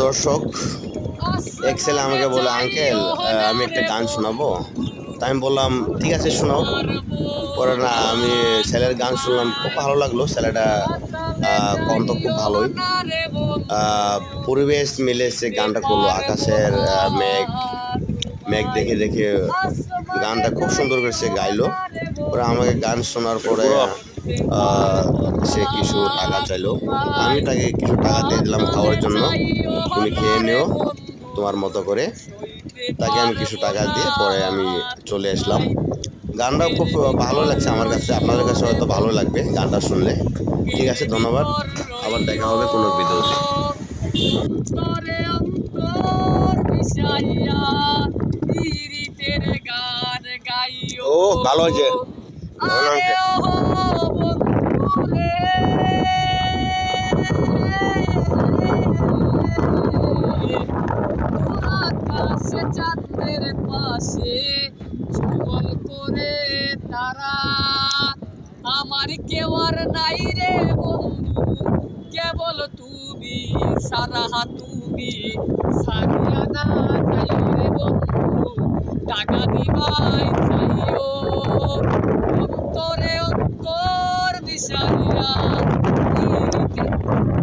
দর্শক, এক ছেলে আমাকে বলে, আঙ্কেল আমি একটা গান শোনাবো। তাই আমি বললাম ঠিক আছে শোনাও। পরে না আমি ছেলের গান শুনলাম, খুব ভালো লাগলো। ছেলেটা কণ্ঠ খুব ভালোই, পরিবেশ মিলে সে গানটা করলো। আকাশের মেঘ মেঘ দেখে দেখে গানটা খুব সুন্দর করে সে গাইলো। পরে আমাকে গান শোনার পরে সে কিছু টাকা চাইলো। আমি তাকে কিছু টাকা দিয়ে দিলাম খাওয়ার জন্য, তুমি খেয়ে নিও তোমার মতো করে। তাকে আমি কিছু টাকা দিয়ে পরে আমি চলে আসলাম। গানটা খুব ভালো লাগছে আমার কাছে, আপনাদের কাছে হয়তো ভালো লাগবে গানটা শুনলে। ঠিক আছে, ধন্যবাদ। আবার দেখা হবে কোনো ভিডিওতে। ও ভালো হয়েছে। চাঁদের পাশে ঝুমল করে তারা, আমার কেউ আর নাই রে বন্ধু, কেবল তুমি সারা। তুমি সারিয়া না যাইও রে বন্ধু, টাকা দিবাই চাইও। অন্তরে অন্তর মিশাইয়া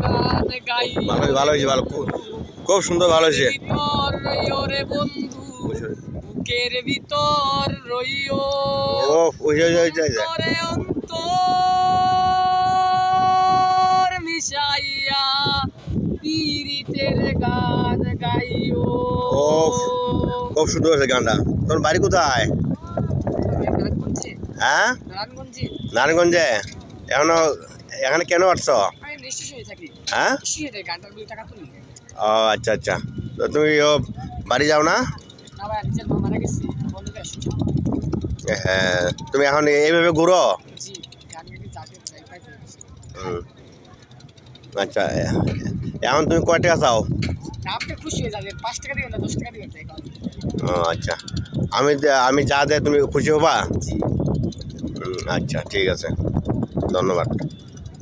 গান গাই। ভালো হয়েছে, ভালো, খুব সুন্দর, ভালো হয়েছে। রে বন্ধু বুকের ভিতর রইও, অন্তর মিশাইয়া পীড়িতের গান গাইও। খুব সুন্দর হয়েছে গানটা। তোর বাড়ি কোথায়? হ্যাঁ, নারায়ণগঞ্জে। এখানে কেন আসছো? হ্যাঁ, ও আচ্ছা আচ্ছা। তো তুমি বাড়ি যাও না? হ্যাঁ, তুমি এখন এইভাবে ঘুরো? আচ্ছা, এখন তুমি কয় টাকা চাও? ও আচ্ছা, আমি যা দেয় তুমি খুশি হবা? আচ্ছা ঠিক আছে, ধন্যবাদ।